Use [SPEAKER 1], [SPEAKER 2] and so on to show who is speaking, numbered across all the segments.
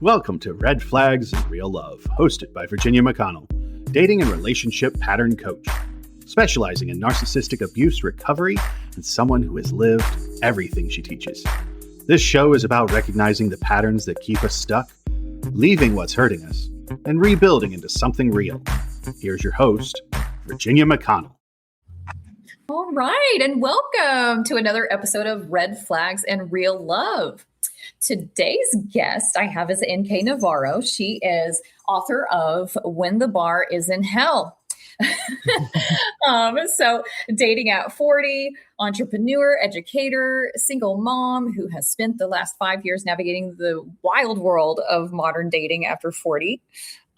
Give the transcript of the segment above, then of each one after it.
[SPEAKER 1] Welcome to Red Flags and Real Love, hosted by Virginia McConnell, dating and relationship pattern coach, specializing in narcissistic abuse recovery and someone who has lived everything she teaches. This show is about recognizing the patterns that keep us stuck, leaving what's hurting us, and rebuilding into something real. Here's your host, Virginia McConnell.
[SPEAKER 2] All right, and welcome to another episode of Red Flags and Real Love. Today's guest I have is NK Navarro. She is author of When the Bar is in Hell. So dating at 40, entrepreneur, educator, single mom who has spent the last 5 years navigating the wild world of modern dating after 40.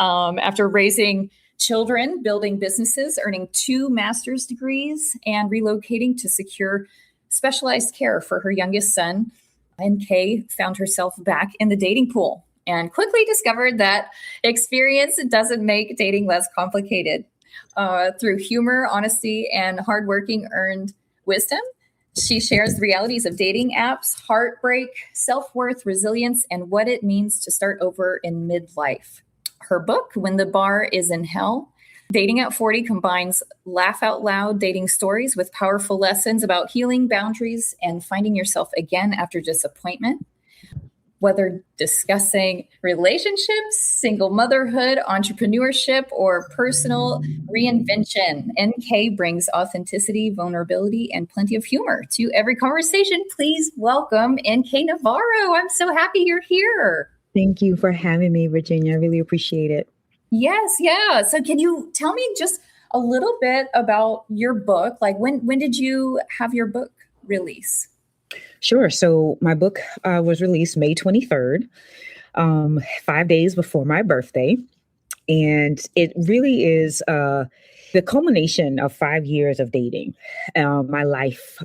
[SPEAKER 2] After raising children, building businesses, earning 2 master's degrees, and relocating to secure specialized care for her youngest son, NK found herself back in the dating pool and quickly discovered that experience doesn't make dating less complicated. Through humor, honesty, and hardworking earned wisdom, she shares the realities of dating apps, heartbreak, self-worth, resilience, and what it means to start over in midlife. Her book, When the Bar is in Hell, Dating at 40, combines laugh out loud dating stories with powerful lessons about healing, boundaries, and finding yourself again after disappointment. Whether discussing relationships, single motherhood, entrepreneurship, or personal reinvention, NK brings authenticity, vulnerability, and plenty of humor to every conversation. Please welcome NK Navarro. I'm so happy you're here.
[SPEAKER 3] Thank you for having me, Virginia. I really appreciate it.
[SPEAKER 2] Yes, yeah. So can you tell me just a little bit about your book? Like when did you have your book release?
[SPEAKER 3] Sure. So my book was released May 23rd, 5 days before my birthday. And it really is the culmination of 5 years of dating, my life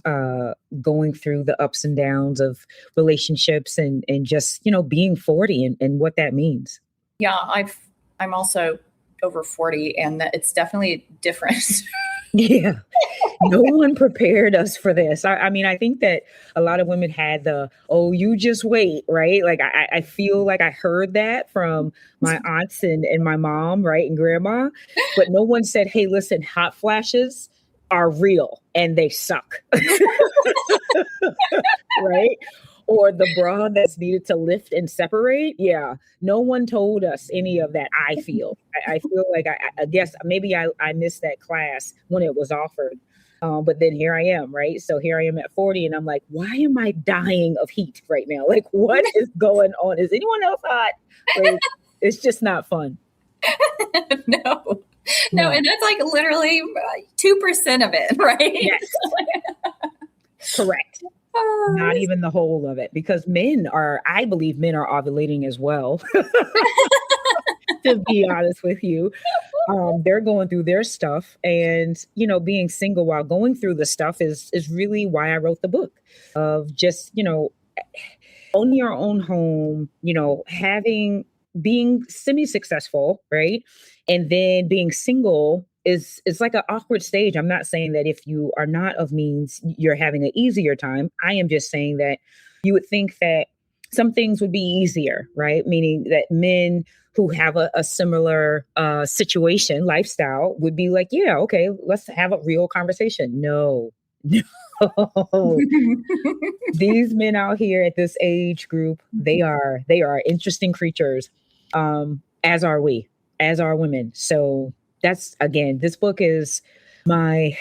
[SPEAKER 3] going through the ups and downs of relationships and just, being 40 and what that means.
[SPEAKER 2] Yeah, I'm also over 40 and it's definitely different.
[SPEAKER 3] Yeah. No one prepared us for this. I mean, I think that a lot of women had you just wait, right? Like, I feel like I heard that from my aunts and my mom, right? And grandma, but no one said, hey, listen, hot flashes are real and they suck. Right? Or the bra that's needed to lift and separate. Yeah. No one told us any of that. I feel like I guess maybe I missed that class when it was offered. But then here I am, right? So here I am at 40 and I'm like, why am I dying of heat right now? Like, what is going on? Is anyone else hot? Like, it's just not fun.
[SPEAKER 2] No. And that's like literally 2% of it, right?
[SPEAKER 3] Yes. Correct. Not even the whole of it, because I believe men are ovulating as well. To be honest with you, they're going through their stuff, and being single while going through the stuff is really why I wrote the book of just owning your own home, being semi-successful, right, and then being single. It's like an awkward stage. I'm not saying that if you are not of means, you're having an easier time. I am just saying that you would think that some things would be easier, right? Meaning that men who have a similar situation, lifestyle, would be like, yeah, okay, let's have a real conversation. No. These men out here at this age group, they are interesting creatures, as are we, as are women. So that's, again, this book is my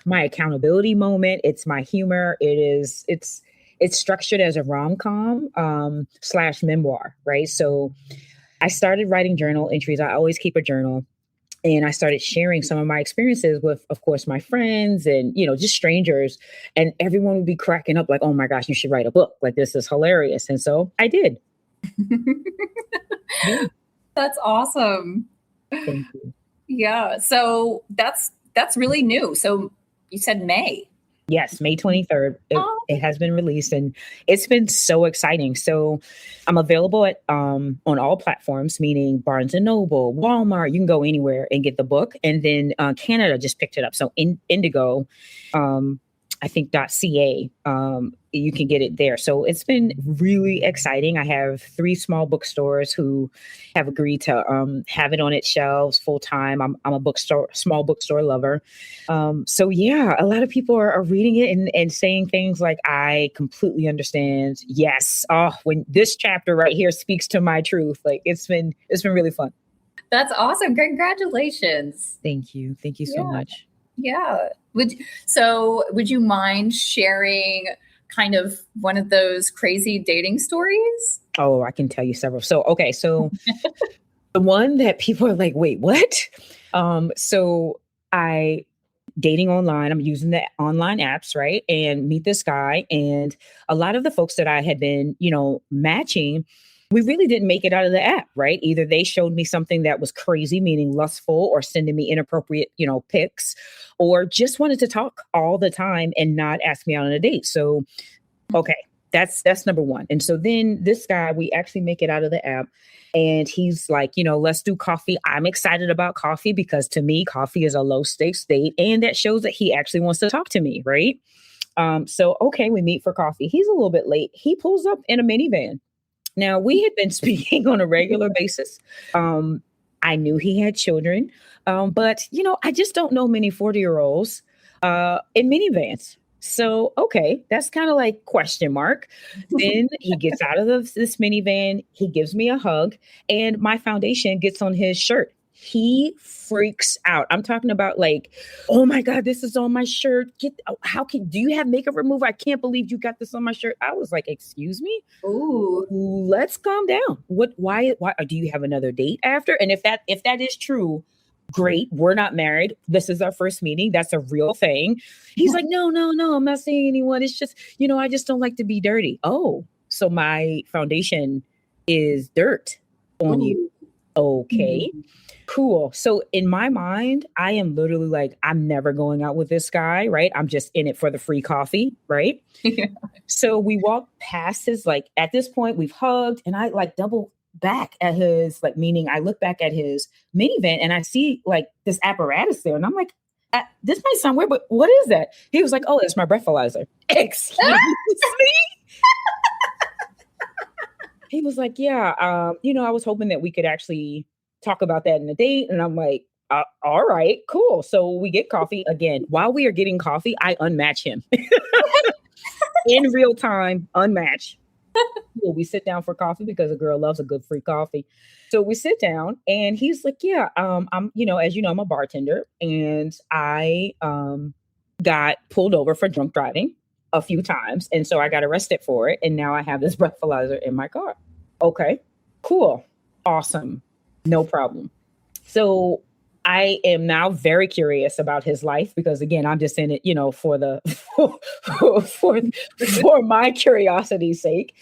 [SPEAKER 3] accountability moment. It's my humor. It's structured as a rom-com / memoir, right? So I started writing journal entries. I always keep a journal. And I started sharing some of my experiences with, of course, my friends and, just strangers. And everyone would be cracking up like, oh my gosh, you should write a book. Like, this is hilarious. And so I did.
[SPEAKER 2] Yeah. That's awesome.
[SPEAKER 3] Thank you.
[SPEAKER 2] Yeah. So that's really new. So you said May.
[SPEAKER 3] Yes, May 23rd. It has been released and it's been so exciting. So I'm available at on all platforms, meaning Barnes & Noble, Walmart. You can go anywhere and get the book. And then Canada just picked it up. So Indigo I think .ca. You can get it there. So it's been really exciting. I have 3 small bookstores who have agreed to have it on its shelves full time. I'm a small bookstore lover. So yeah, a lot of people are reading it and saying things like, I completely understand. Yes. Oh, when this chapter right here speaks to my truth, like it's been really fun.
[SPEAKER 2] That's awesome. Congratulations.
[SPEAKER 3] Thank you. Thank you so much.
[SPEAKER 2] Yeah. Would you mind sharing kind of one of those crazy dating stories?
[SPEAKER 3] Oh, I can tell you several. So the one that people are like, wait, what? So I dating online, I'm using the online apps, right? And meet this guy. And a lot of the folks that I had been, matching, we really didn't make it out of the app, right? Either they showed me something that was crazy, meaning lustful, or sending me inappropriate, pics, or just wanted to talk all the time and not ask me out on a date. So, okay, that's number one. And so then this guy, we actually make it out of the app, and he's like, let's do coffee. I'm excited about coffee because to me, coffee is a low stakes date, and that shows that he actually wants to talk to me, right? So, okay, we meet for coffee. He's a little bit late. He pulls up in a minivan. Now, we had been speaking on a regular basis. I knew he had children, but, I just don't know many 40-year-olds in minivans. So, okay, that's kind of like question mark. Then he gets out of this minivan. He gives me a hug, and my foundation gets on his shirt. He freaks out. I'm talking about like, oh my God, this is on my shirt. Do you have makeup remover? I can't believe you got this on my shirt. I was like, excuse me?
[SPEAKER 2] Ooh.
[SPEAKER 3] Let's calm down. Why do you have another date after? And if that is true, great. We're not married. This is our first meeting. That's a real thing. He's like, no, I'm not seeing anyone. It's just, I just don't like to be dirty. Oh, so my foundation is dirt on you. Okay. Cool. So in my mind, I am literally like, I'm never going out with this guy, right? I'm just in it for the free coffee, right? Yeah. So we walk past his, like, at this point we've hugged, and I like double back at his, like, meaning I look back at his minivan and I see like this apparatus there. And I'm like, this might sound weird, but what is that? He was like, oh, it's my breathalyzer. Excuse me? He was like, yeah, I was hoping that we could actually talk about that in a date. And I'm like, all right, cool. So we get coffee again. While we are getting coffee, I unmatch him in real time, unmatch. We sit down for coffee because a girl loves a good free coffee. So we sit down, and he's like, yeah, I'm, as you know, I'm a bartender, and I got pulled over for drunk driving a few times. And so I got arrested for it. And now I have this breathalyzer in my car. Okay, cool. Awesome. No problem. So I am now very curious about his life because, again, I'm just in it, for my curiosity's sake.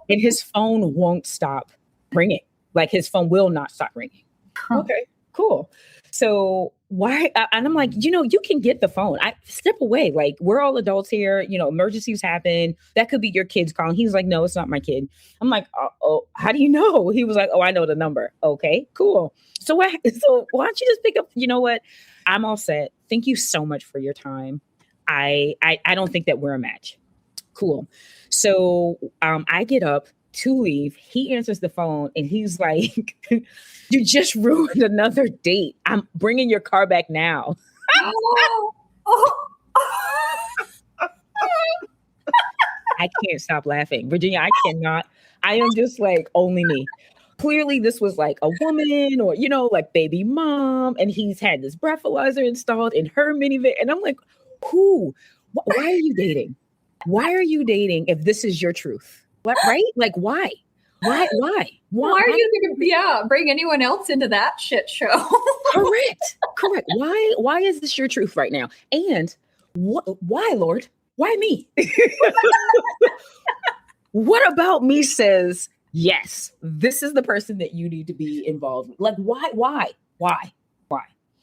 [SPEAKER 3] And his phone won't stop ringing. Like, his phone will not stop ringing. Huh. Okay, cool. So why? And I'm like, you can get the phone. I step away. Like, we're all adults here. Emergencies happen. That could be your kid's calling. He's like, no, it's not my kid. I'm like, oh, how do you know? He was like, oh, I know the number. Okay, cool. So why don't you just pick up? You know what? I'm all set. Thank you so much for your time. I don't think that we're a match. Cool. So I get up to leave. He answers the phone and he's like, you just ruined another date. I'm bringing your car back now. I can't stop laughing. Virginia, I cannot. I am just like, only me. Clearly this was like a woman or, like baby mom. And he's had this breathalyzer installed in her minivan. And I'm like, who? Why are you dating? Why are you dating if this is your truth? What, right? Like, why? Why are you
[SPEAKER 2] going to bring anyone else into that shit show?
[SPEAKER 3] Correct. Why is this your truth right now? And why, Lord? Why me? What about me says, yes, this is the person that you need to be involved with? Like, why?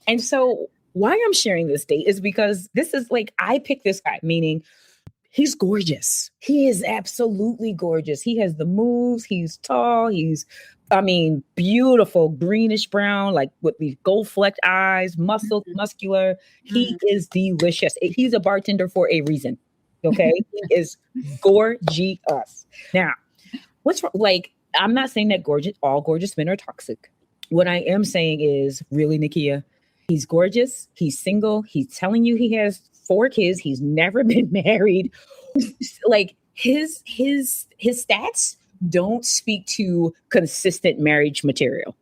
[SPEAKER 3] And so why I'm sharing this date is because this is like, I picked this guy, meaning he's gorgeous. He is absolutely gorgeous. He has the moves. He's tall. He's, beautiful, greenish brown, like with these gold flecked eyes, muscular. He is delicious. He's a bartender for a reason. Okay. He is gorgeous. Now, I'm not saying that all gorgeous men are toxic. What I am saying is, really, Nakia, he's gorgeous. He's single. He's telling you he has 4 kids. He's never been married. Like his stats don't speak to consistent marriage material.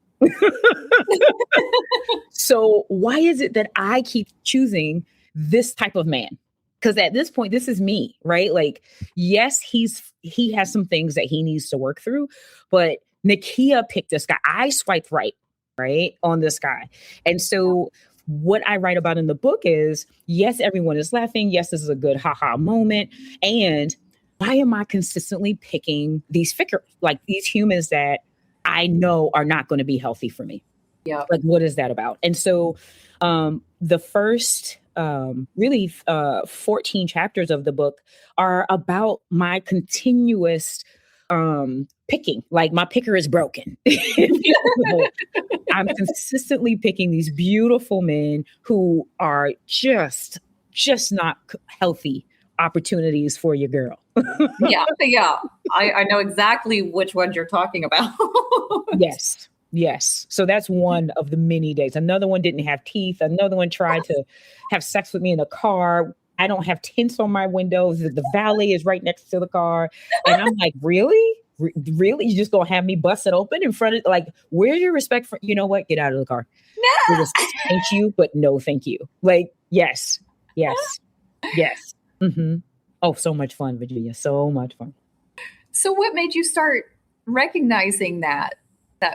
[SPEAKER 3] So why is it that I keep choosing this type of man? Because at this point, this is me, right? Like, yes, he has some things that he needs to work through, but Nakia picked this guy. I swiped right on this guy. And so what I write about in the book is, yes, everyone is laughing. Yes, this is a good haha moment. And why am I consistently picking these these humans that I know are not going to be healthy for me?
[SPEAKER 2] Yeah.
[SPEAKER 3] Like, what is that about? And so the first 14 chapters of the book are about my continuous picking. Like, my picker is broken. I'm consistently picking these beautiful men who are just not healthy opportunities for your girl.
[SPEAKER 2] Yeah. I know exactly which ones you're talking about.
[SPEAKER 3] Yes. So that's one of the many days. Another one didn't have teeth. Another one tried to have sex with me in a car. I don't have tints on my windows. The valet is right next to the car. And I'm like, really? Really? You just gonna have me bust it open in front of, like, where's your respect for, you know what? Get out of the car.
[SPEAKER 2] No.
[SPEAKER 3] Thank you, but no, thank you. Like, yes. Mm-hmm. Oh, so much fun, Virginia. So much fun.
[SPEAKER 2] So what made you start recognizing that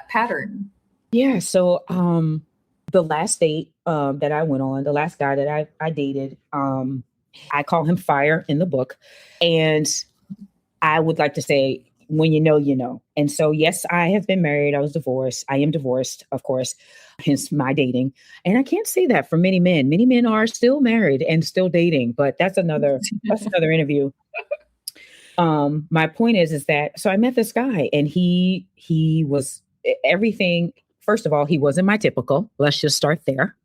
[SPEAKER 2] pattern?
[SPEAKER 3] Yeah. So the last date that I went on, the last guy that I dated, I call him Fire in the book. And I would like to say, when you know, you know. And so, yes, I have been married. I was divorced. I am divorced, of course, hence my dating. And I can't say that for many men. Many men are still married and still dating, but that's another interview. My point is that, so I met this guy and he was everything. First of all, he wasn't my typical. Let's just start there.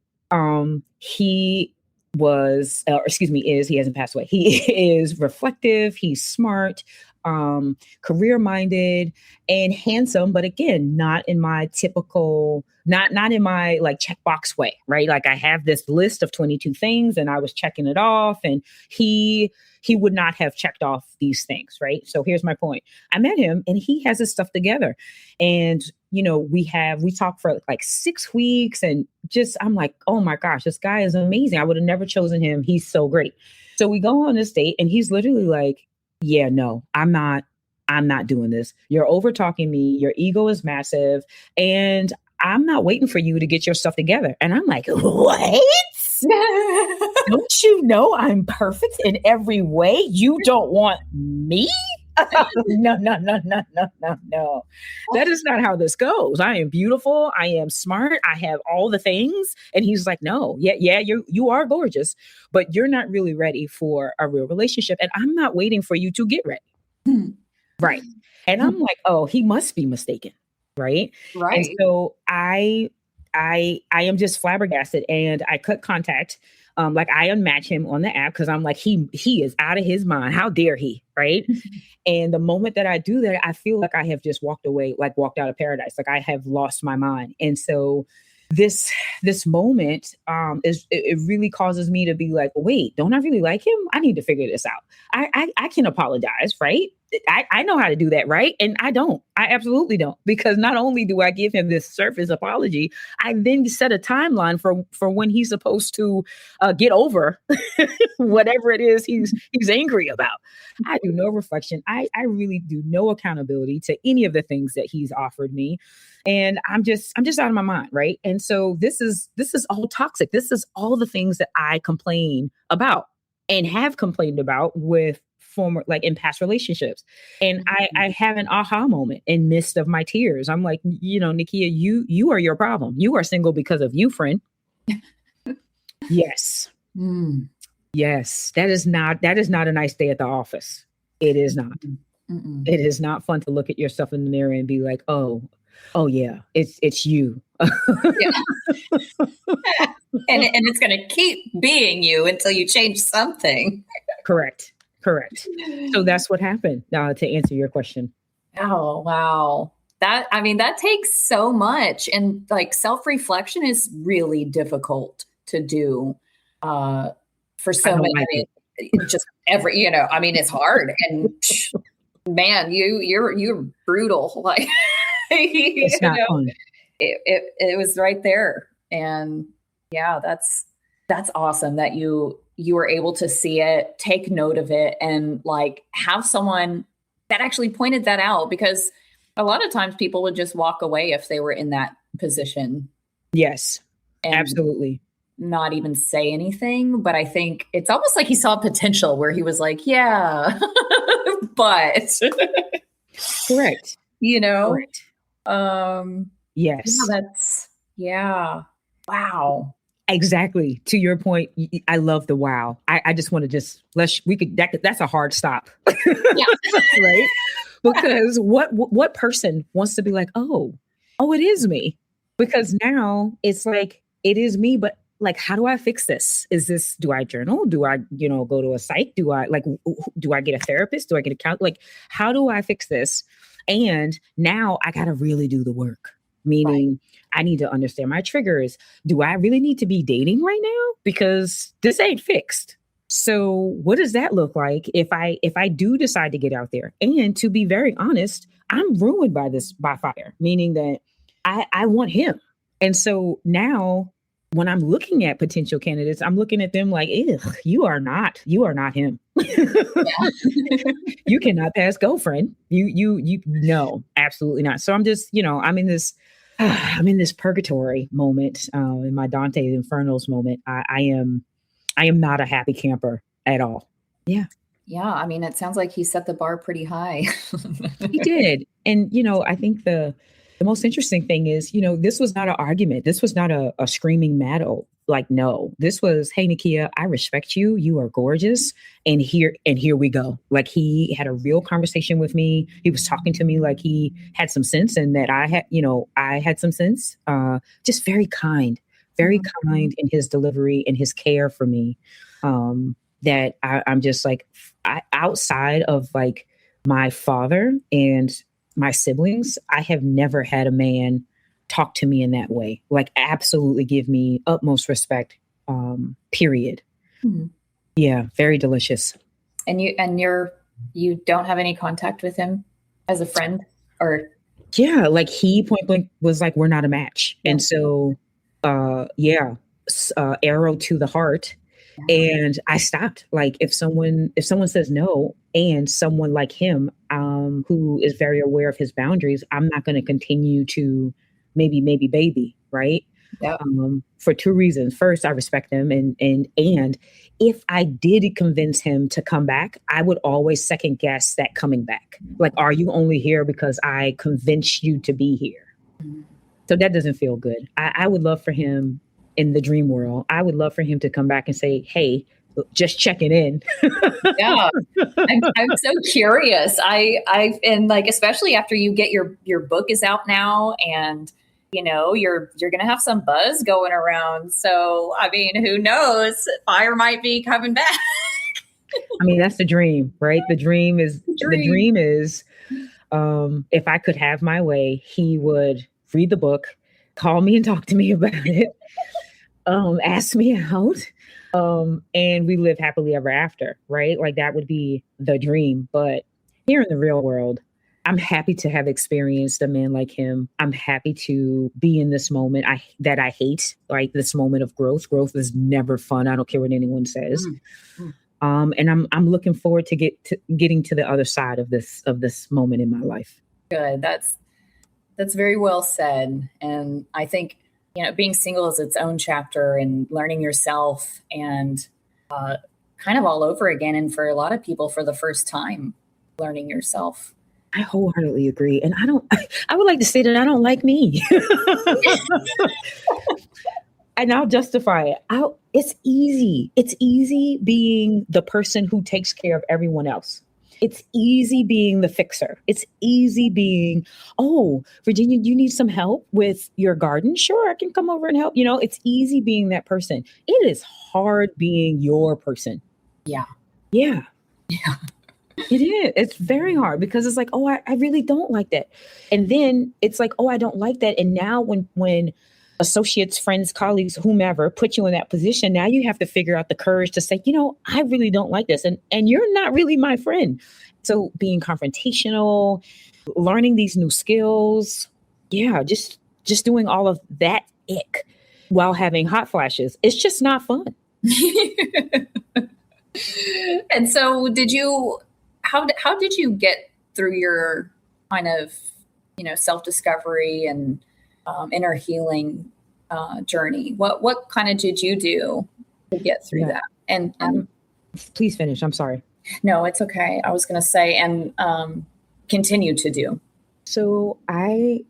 [SPEAKER 3] He hasn't passed away. He is reflective. He's smart, career minded and handsome, but again, not in my typical, not in my like checkbox way, right? Like, I have this list of 22 things and I was checking it off, and he would not have checked off these things, right? So here's my point. I met him and he has his stuff together. And, you know, we talked for like 6 weeks, and I'm like, oh my gosh, this guy is amazing. I would have never chosen him. He's so great. So we go on this date and he's literally like, yeah, no, I'm not doing this. You're over talking me. Your ego is massive. And I'm not waiting for you to get your stuff together. And I'm like, what? Don't you know I'm perfect in every way? You don't want me? No. That is not how this goes. I am beautiful. I am smart. I have all the things. And he's like, no, yeah, you are gorgeous, but you're not really ready for a real relationship. And I'm not waiting for you to get ready. Right. And I'm like, oh, he must be mistaken. Right. And so I am just flabbergasted, and I cut contact. Like, I unmatch him on the app because I'm like, he is out of his mind. How dare he? Right. And the moment that I do that, I feel like I have just walked away, like walked out of paradise. Like, I have lost my mind. And so this moment it really causes me to be like, wait, don't I really like him? I need to figure this out. I can apologize, right? I know how to do that, right? And I don't. I absolutely don't. Because not only do I give him this surface apology, I then set a timeline for when he's supposed to get over whatever it is he's angry about. I do no reflection. I really do no accountability to any of the things that he's offered me. And I'm just out of my mind, right? And so this is all toxic. This is all the things that I complain about and have complained about with former, like in past relationships. And I have an aha moment in midst of my tears. I'm like, you know, Nakia, you are your problem. You are single because of you, friend. Yes. Yes. That is not a nice day at the office. It is not. It is not fun to look at yourself in the mirror and be like, oh yeah, it's you.
[SPEAKER 2] Yeah. And it's going to keep being you until you change something.
[SPEAKER 3] Correct. Correct. So that's what happened. To answer your question.
[SPEAKER 2] Oh, wow. That takes so much. And like self-reflection is really difficult to do for so many.
[SPEAKER 3] Like
[SPEAKER 2] just it's hard. And man, you're brutal. Like
[SPEAKER 3] it's not fun.
[SPEAKER 2] It was right there. And yeah, that's awesome that you were able to see it, take note of it, and like have someone that actually pointed that out, because a lot of times people would just walk away if they were in that position.
[SPEAKER 3] Yes, absolutely.
[SPEAKER 2] Not even say anything. But I think it's almost like he saw potential where he was like, yeah, but
[SPEAKER 3] correct.
[SPEAKER 2] Correct.
[SPEAKER 3] Yes.
[SPEAKER 2] Yeah. Wow.
[SPEAKER 3] Exactly. To your point, I love the wow. I just want to that's a hard stop. Yeah. Right? Because what person wants to be like, oh, it is me? Because now it's like, it is me, but like, how do I fix this? Do I journal? Do I, go to a psych? Do I get a therapist? Do I get a count? Like, how do I fix this? And now I got to really do the work, meaning I need to understand my triggers. Do I really need to be dating right now? Because this ain't fixed. So what does that look like if I do decide to get out there? And to be very honest, I'm ruined by fire, meaning that I want him. And so now when I'm looking at potential candidates, I'm looking at them like, ugh, you are not him. You cannot pass go, friend. You no, absolutely not. So I'm just, I'm in this purgatory moment, in my Dante Infernos moment. I am not a happy camper at all. Yeah.
[SPEAKER 2] Yeah. I mean, it sounds like he set the bar pretty high.
[SPEAKER 3] He did. And, I think the most interesting thing is, this was not an argument. This was not a screaming battle. Like, no, this was, hey, Nakia, I respect you. You are gorgeous. And here we go. Like, he had a real conversation with me. He was talking to me like he had some sense, and that I had some sense. Just very kind in his delivery and his care for me. That I'm just like, outside of like my father and my siblings, I have never had a man talk to me in that way. Like, absolutely give me utmost respect, period. Mm-hmm. Yeah. Very delicious.
[SPEAKER 2] And you don't have any contact with him as a friend, or?
[SPEAKER 3] Yeah. Like, he point blank was like, we're not a match. Yeah. And so, arrow to the heart. And I stopped. Like, if someone says no, and someone like him, who is very aware of his boundaries, I'm not going to continue to maybe baby, right? Yeah. For two reasons. First, I respect him, and if I did convince him to come back, I would always second guess that coming back. Like, are you only here because I convinced you to be here? Mm-hmm. So that doesn't feel good. I would love for him, in the dream world, I would love for him to come back and say, hey, just checking in.
[SPEAKER 2] Yeah. I'm so curious. And like, especially after you get your book is out now, and you're going to have some buzz going around. So, I mean, who knows? Fire might be coming back.
[SPEAKER 3] I mean, that's the dream, right? The dream is, if I could have my way, he would read the book, call me and talk to me about it. Ask me out, and we live happily ever after, right? Like, that would be the dream. But here in the real world, I'm happy to have experienced a man like him. I'm happy to be in this moment that I hate, like this moment of growth. Growth is never fun. I don't care what anyone says. Mm-hmm. And I'm looking forward to getting to the other side of this moment in my life.
[SPEAKER 2] Good. That's very well said. And I think, being single is its own chapter, and learning yourself, and kind of all over again. And for a lot of people, for the first time, learning yourself.
[SPEAKER 3] I wholeheartedly agree. And I would like to say that I don't like me. And I'll justify it. It's easy. It's easy being the person who takes care of everyone else. It's easy being the fixer. It's easy being, oh, Virginia, you need some help with your garden? Sure, I can come over and help. It's easy being that person. It is hard being your person.
[SPEAKER 2] Yeah.
[SPEAKER 3] Yeah.
[SPEAKER 2] Yeah.
[SPEAKER 3] It is. It's very hard because it's like, oh, I really don't like that. And then it's like, oh, I don't like that. And now when associates, friends, colleagues, whomever put you in that position, now you have to figure out the courage to say, I really don't like this. And you're not really my friend. So being confrontational, learning these new skills, yeah, just doing all of that ick while having hot flashes. It's just not fun.
[SPEAKER 2] And so how did you get through your kind of, self-discovery and inner healing journey? What kind of did you do to get through that? And
[SPEAKER 3] please finish. I'm sorry.
[SPEAKER 2] No, it's okay. I was going to say, and continue to do.
[SPEAKER 3] So I'm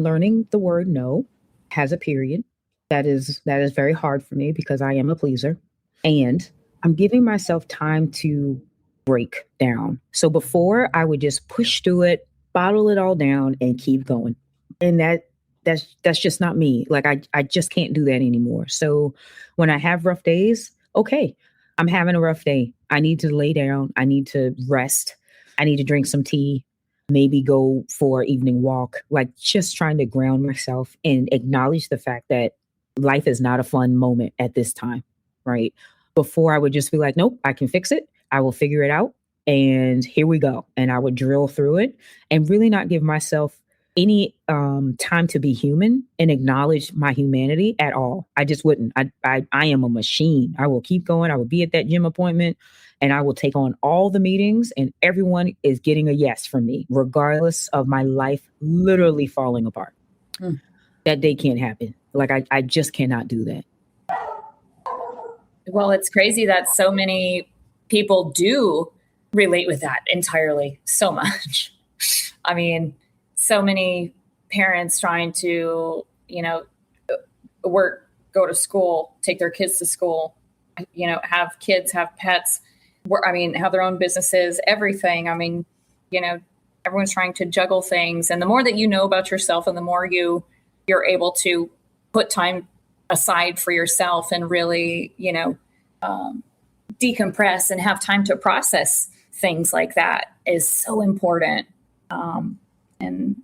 [SPEAKER 3] learning the word no has a period. That is very hard for me because I am a pleaser, and I'm giving myself time to break down. So before I would just push through it, bottle it all down and keep going. And that's just not me. Like I just can't do that anymore. So when I have rough days, okay, I'm having a rough day. I need to lay down. I need to rest. I need to drink some tea, maybe go for an evening walk, like just trying to ground myself and acknowledge the fact that life is not a fun moment at this time, right? Before I would just be like, nope, I can fix it. I will figure it out. And here we go. And I would drill through it and really not give myself any time to be human and acknowledge my humanity at all. I just wouldn't. I am a machine. I will keep going. I will be at that gym appointment and I will take on all the meetings and everyone is getting a yes from me, regardless of my life literally falling apart. That day can't happen. Like I just cannot do that.
[SPEAKER 2] Well, it's crazy that so many people do relate with that entirely so much. I mean, so many parents trying to, work, go to school, take their kids to school, have kids, have pets, have their own businesses, everything. I mean, everyone's trying to juggle things. And the more that you know about yourself and the more you're able to put time aside for yourself and really, decompress and have time to process things like that is so important. And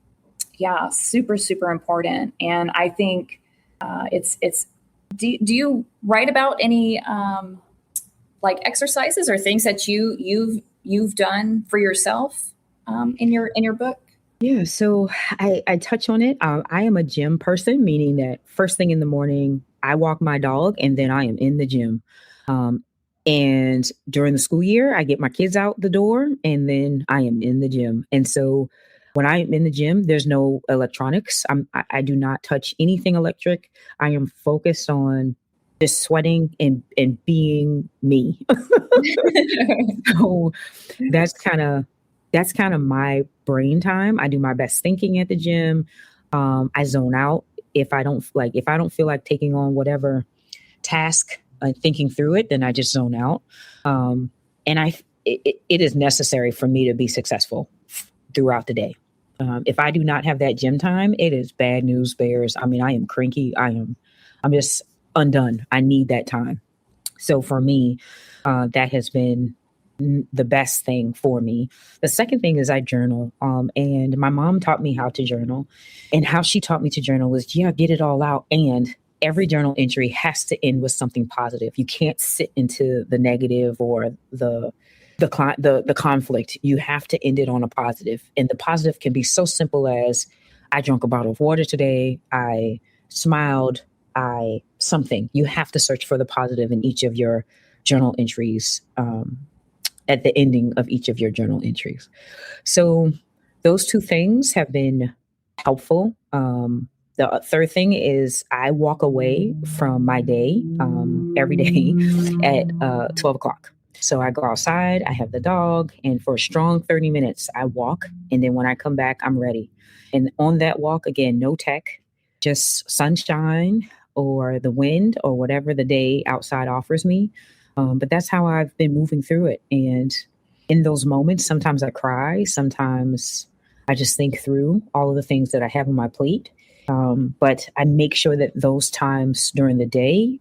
[SPEAKER 2] yeah, super, super important. And I think do you write about any like exercises or things that you've done for yourself in your book?
[SPEAKER 3] Yeah, so I touch on it. I am a gym person, meaning that first thing in the morning, I walk my dog and then I am in the gym. And during the school year, I get my kids out the door and then I am in the gym. And so when I am in the gym, there's no electronics. I do not touch anything electric. I am focused on just sweating and being me. So that's kind of my brain time. I do my best thinking at the gym. I zone out if I don't feel like taking on whatever task, thinking through it, then I just zone out. And it is necessary for me to be successful throughout the day. If I do not have that gym time, it is bad news bears. I mean, I am cranky. I'm just undone. I need that time. So for me, that has been the best thing for me. The second thing is I journal. And my mom taught me how to journal, and how she taught me to journal was, get it all out. And every journal entry has to end with something positive. You can't sit into the negative or the conflict. You have to end it on a positive. And the positive can be so simple as, I drank a bottle of water today. I smiled. Something. You have to search for the positive in each of your journal entries, at the ending of each of your journal entries. So those two things have been helpful. The third thing is I walk away from my day every day at 12 o'clock. So I go outside, I have the dog, and for a strong 30 minutes, I walk. And then when I come back, I'm ready. And on that walk, again, no tech, just sunshine or the wind or whatever the day outside offers me. But that's how I've been moving through it. And in those moments, sometimes I cry. Sometimes I just think through all of the things that I have on my plate. But I make sure that those times during the day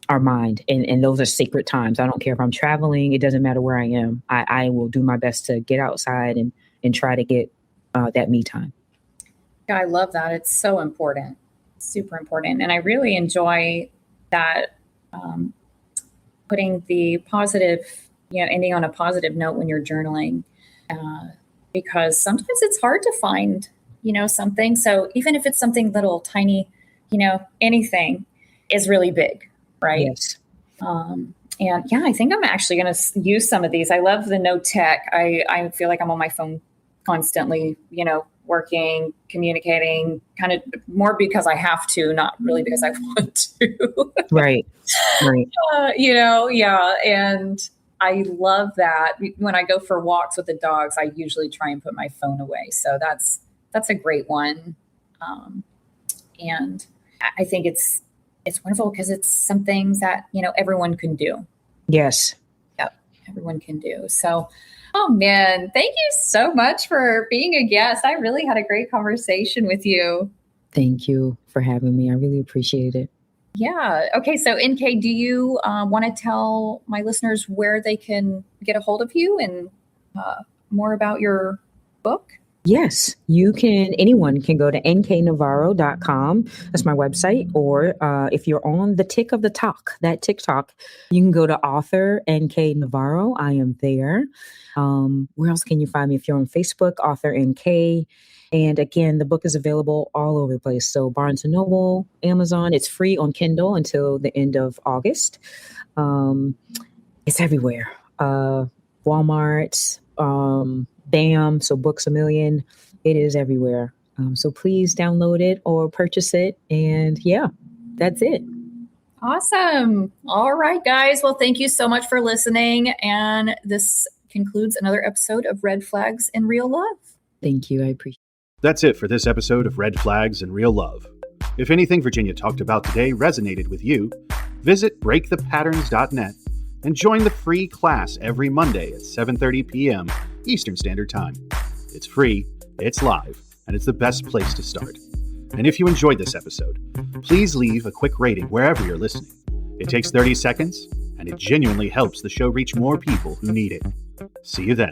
[SPEAKER 3] our mind. And those are sacred times. I don't care if I'm traveling. It doesn't matter where I am. I will do my best to get outside and try to get that me time.
[SPEAKER 2] Yeah, I love that. It's so important. Super important. And I really enjoy that putting the positive, ending on a positive note when you're journaling, because sometimes it's hard to find, something. So even if it's something little, tiny, anything is really big, right?
[SPEAKER 3] Yes.
[SPEAKER 2] And yeah, I think I'm actually going to use some of these. I love the no tech. I feel like I'm on my phone constantly, working, communicating, kind of more because I have to, not really because I want to.
[SPEAKER 3] Right.
[SPEAKER 2] Yeah. And I love that. When I go for walks with the dogs, I usually try and put my phone away. So that's a great one. And I think it's wonderful because it's some things that, everyone can do.
[SPEAKER 3] Yes.
[SPEAKER 2] Yep. Everyone can do. So, oh man, thank you so much for being a guest. I really had a great conversation with you.
[SPEAKER 3] Thank you for having me. I really appreciate it.
[SPEAKER 2] Yeah. Okay. So NK, do you want to tell my listeners where they can get a hold of you and more about your book?
[SPEAKER 3] Yes, anyone can go to nknavarro.com. That's my website. Or if you're on the TikTok, you can go to author NK Navarro. I am there. Where else can you find me? If you're on Facebook, author NK. And again, the book is available all over the place. So Barnes & Noble, Amazon, it's free on Kindle until the end of August. It's everywhere. Walmart, BAM, so Books A Million, it is everywhere. So please download it or purchase it. And yeah, that's it.
[SPEAKER 2] Awesome. All right, guys. Well, thank you so much for listening. And this concludes another episode of Red Flags in Real Love.
[SPEAKER 3] Thank you. I appreciate it.
[SPEAKER 1] That's it for this episode of Red Flags in Real Love. If anything Virginia talked about today resonated with you, visit breakthepatterns.net and join the free class every Monday at 7:30 p.m. Eastern Standard Time. It's free, it's live, and it's the best place to start. And if you enjoyed this episode, please leave a quick rating wherever you're listening. It takes 30 seconds, and it genuinely helps the show reach more people who need it. See you then.